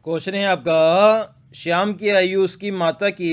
Question है आपका, श्याम की आयु उसकी माता की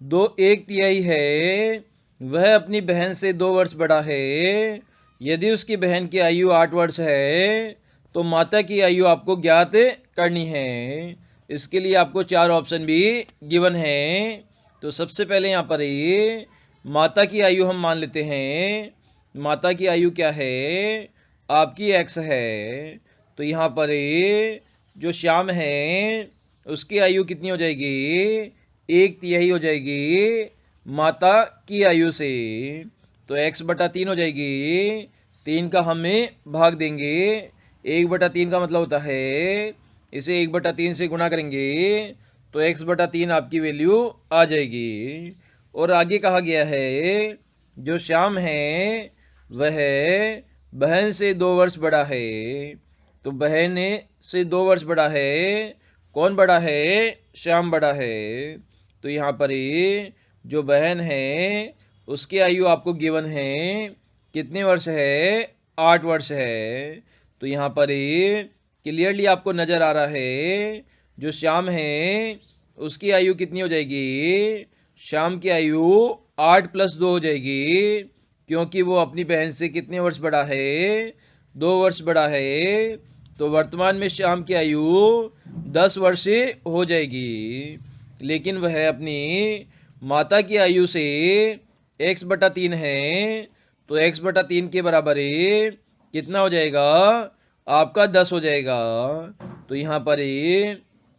दो एक तिहाई है, वह अपनी बहन से 2 वर्ष बड़ा है। यदि उसकी बहन की आयु 8 वर्ष है तो माता की आयु आपको ज्ञात करनी है। इसके लिए आपको 4 ऑप्शन भी गिवन है। तो सबसे पहले यहाँ पर ये माता की आयु हम मान लेते हैं। माता की आयु क्या है? आपकी एक्स है। तो यहाँ पर ये जो श्याम है उसकी आयु कितनी हो जाएगी? 1/3 हो जाएगी माता की आयु से। तो x/3 हो जाएगी। 3 का हमें भाग देंगे। 1/3 का मतलब होता है, इसे 1/3 से गुणा करेंगे तो x/3 आपकी वैल्यू आ जाएगी। और आगे कहा गया है जो श्याम है वह बहन से 2 वर्ष बड़ा है। तो बहन से 2 वर्ष बड़ा है। कौन बड़ा है? श्याम बड़ा है। तो यहाँ पर ये जो बहन है उसकी आयु आपको गिवन है। कितने वर्ष है? 8 वर्ष है। तो यहाँ पर ये क्लियरली आपको नज़र आ रहा है जो श्याम है उसकी आयु कितनी हो जाएगी? श्याम की आयु 8+2 हो जाएगी, क्योंकि वो अपनी बहन से कितने वर्ष बड़ा है? 2 वर्ष बड़ा है। तो वर्तमान में श्याम की आयु 10 वर्ष हो जाएगी, लेकिन वह अपनी माता की आयु से x/3 है। तो x/3 के बराबर कितना हो जाएगा? आपका 10 हो जाएगा। तो यहाँ पर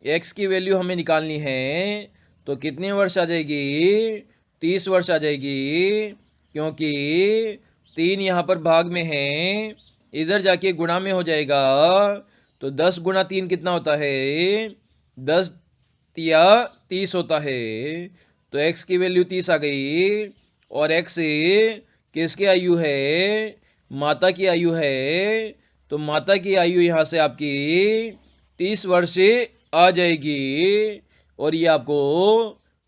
x की वैल्यू हमें निकालनी है। तो कितने वर्ष आ जाएगी? 30 वर्ष आ जाएगी, क्योंकि 3 यहाँ पर भाग में है, इधर जाके गुणा में हो जाएगा। तो 10 × 3 कितना होता है? 10 या 30 होता है। तो x की वैल्यू 30 आ गई। और x किसकी आयु है? माता की आयु है। तो माता की आयु यहाँ से आपकी 30 वर्ष आ जाएगी। और ये आपको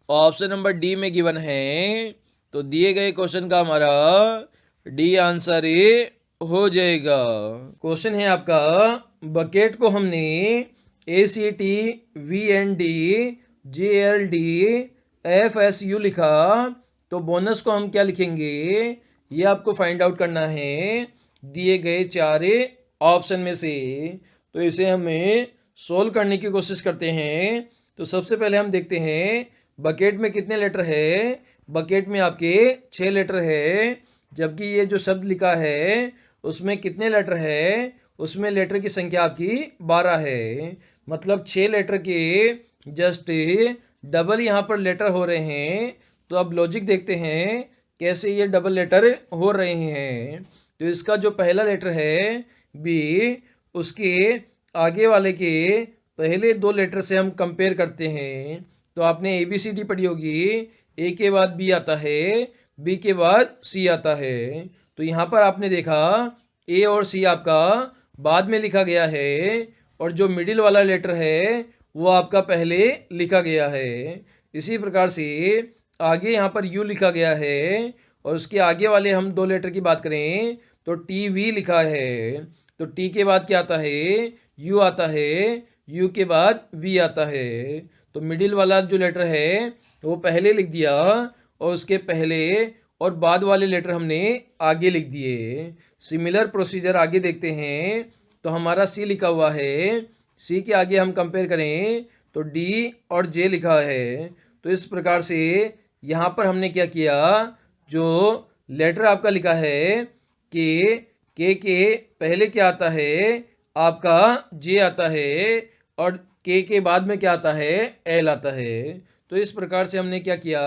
ऑप्शन नंबर डी में गिवन है। तो दिए गए क्वेश्चन का हमारा डी आंसर हो जाएगा। क्वेश्चन है आपका, बकेट को हमने ACT VND JLD FSU लिखा, तो बोनस को हम क्या लिखेंगे? ये आपको फाइंड आउट करना है दिए गए 4 ऑप्शन में से। तो इसे हमें सोल्व करने की कोशिश करते हैं। तो सबसे पहले हम देखते हैं बकेट में कितने लेटर है। बकेट में आपके 6 लेटर है, जबकि ये जो शब्द लिखा है उसमें कितने लेटर है? उसमें लेटर की संख्या आपकी 12 है। मतलब 6 लेटर के जस्ट डबल यहाँ पर लेटर हो रहे हैं। तो अब लॉजिक देखते हैं कैसे ये डबल लेटर हो रहे हैं। तो इसका जो पहला लेटर है बी, उसके आगे वाले के पहले 2 लेटर से हम कंपेयर करते हैं। तो आपने ABCD पढ़ी होगी, ए के बाद बी आता है, बी के बाद सी आता है। तो यहाँ पर आपने देखा ए और सी आपका बाद में लिखा गया है, और जो मिडिल वाला लेटर है वो आपका पहले लिखा गया है। इसी प्रकार से आगे यहाँ पर यू लिखा गया है, और उसके आगे वाले हम 2 लेटर की बात करें तो TV लिखा है। तो टी के बाद क्या आता है? यू आता है। यू के बाद वी आता है। तो मिडिल वाला जो लेटर है वो पहले लिख दिया, और उसके पहले और बाद वाले लेटर हमने आगे लिख दिए। सिमिलर प्रोसीजर आगे देखते हैं। तो हमारा सी लिखा हुआ है, सी के आगे हम कंपेयर करें तो डी और जे लिखा है। तो इस प्रकार से यहाँ पर हमने क्या किया, जो लेटर आपका लिखा है के पहले क्या आता है? आपका जे आता है, और के बाद में क्या आता है? एल आता है। तो इस प्रकार से हमने क्या किया,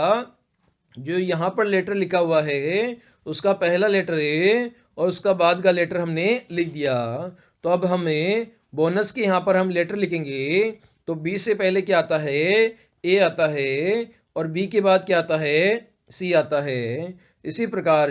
जो यहाँ पर लेटर लिखा हुआ है उसका पहला लेटर ए और उसका बाद का लेटर हमने लिख दिया। तो अब हमें बोनस के यहाँ पर हम लेटर लिखेंगे। तो बी से पहले क्या आता है? ए आता है, और बी के बाद क्या आता है? सी आता है। इसी प्रकार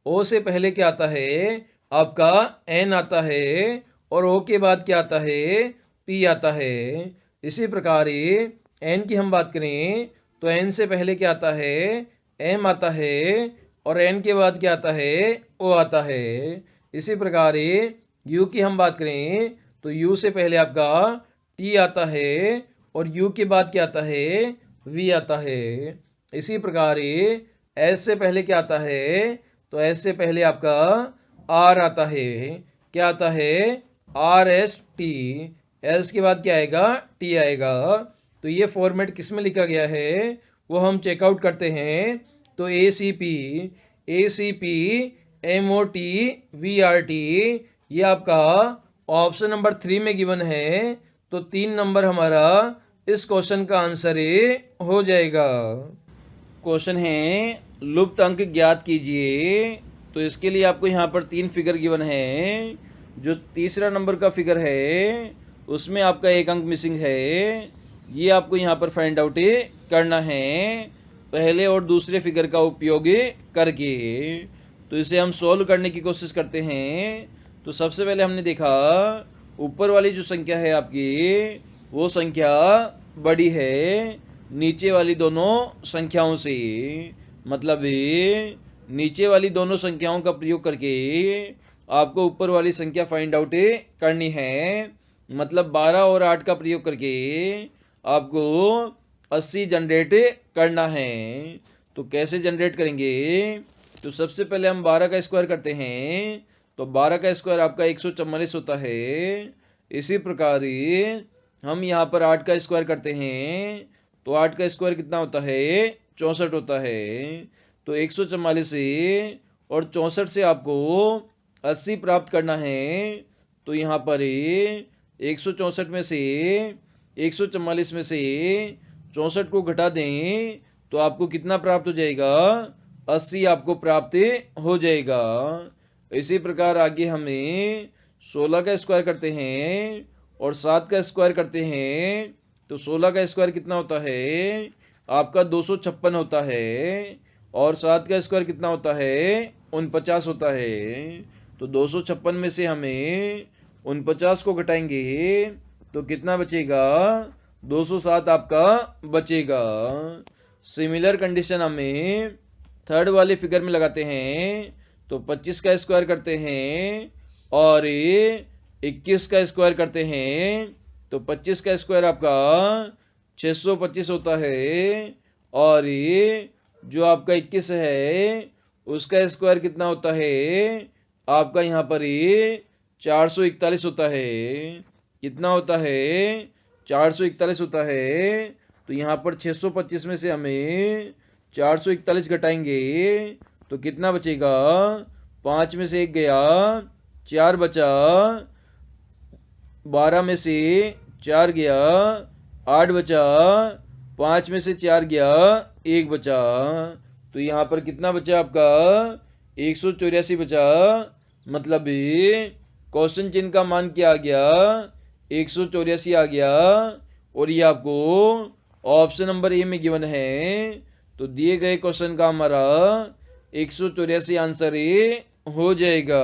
ओ से पहले क्या आता है? आपका एन आता है, और ओ के बाद क्या आता है? पी आता है। इसी प्रकार एन की हम बात करें तो एन से पहले क्या आता है? एम आता है, और एन के बाद क्या आता है? ओ आता है। इसी प्रकार यू की हम बात करें तो यू से पहले आपका टी आता है और यू के बाद क्या आता है, वी आता है। इसी प्रकार एस से पहले क्या आता है, तो एस से पहले आपका आर आता है। क्या आता है, आर एस टी। एस के बाद क्या आएगा, टी आएगा। तो ये फॉर्मेट किस में लिखा गया है वो हम चेकआउट करते हैं। तो A C P M O T V R T, ये आपका ऑप्शन नंबर 3 में गिवन है। तो 3 नंबर हमारा इस क्वेश्चन का आंसर हो जाएगा। क्वेश्चन है लुप्त अंक ज्ञात कीजिए। तो इसके लिए आपको यहाँ पर 3 फिगर गिवन है। जो तीसरा नंबर का फिगर है उसमें आपका 1 अंक मिसिंग है। ये आपको यहाँ पर फाइंड आउट करना है पहले और दूसरे फिगर का उपयोग करके। तो इसे हम सोल्व करने की कोशिश करते हैं। तो सबसे पहले हमने देखा ऊपर वाली जो संख्या है आपकी वो संख्या बड़ी है नीचे वाली दोनों संख्याओं से। मतलब नीचे वाली दोनों संख्याओं का प्रयोग करके आपको ऊपर वाली संख्या फाइंड आउट करनी है। मतलब 12 और 8 का प्रयोग करके आपको 80 जनरेट करना है। तो कैसे जनरेट करेंगे, तो सबसे पहले हम 12 का स्क्वायर करते हैं। तो 12 का स्क्वायर आपका 144 होता है। इसी प्रकार हम यहाँ पर 8 का स्क्वायर करते हैं। तो 8 का स्क्वायर कितना होता है, 64 होता है। तो 144 से और 64 से आपको 80 प्राप्त करना है। तो यहाँ पर 164 में से 144 में से 64 को घटा दें तो आपको कितना प्राप्त हो जाएगा, 80 आपको प्राप्त हो जाएगा। इसी प्रकार आगे हमें 16 का स्क्वायर करते हैं और 7 का स्क्वायर करते हैं। तो 16 का स्क्वायर कितना होता है आपका 256 होता है और 7 का स्क्वायर कितना होता है 49 होता है। तो 256 में से हमें 49 को घटाएंगे तो कितना बचेगा, 207 आपका बचेगा। सिमिलर कंडीशन हमें थर्ड वाले फिगर में लगाते हैं। तो 25 का स्क्वायर करते हैं और 21 का स्क्वायर करते हैं। तो 25 का स्क्वायर आपका 625 होता है और जो आपका 21 है उसका स्क्वायर कितना होता है आपका यहाँ पर 441 होता है। कितना होता है, 441 होता है। तो यहाँ पर 625 में से हमें 441 घटाएंगे तो कितना बचेगा, 5 में से 1 गया, 4 बचा, 12 में से 4 गया, 8 बचा, 5 में से 4 गया, 1 बचा। तो यहाँ पर कितना बचा आपका 184 बचा। मतलब क्वेश्चन चिन्ह का मान क्या आ गया, 184 आ गया। और ये आपको ऑप्शन नंबर ए में गिवन है। तो दिए गए क्वेश्चन का हमारा 184 आंसर हो जाएगा।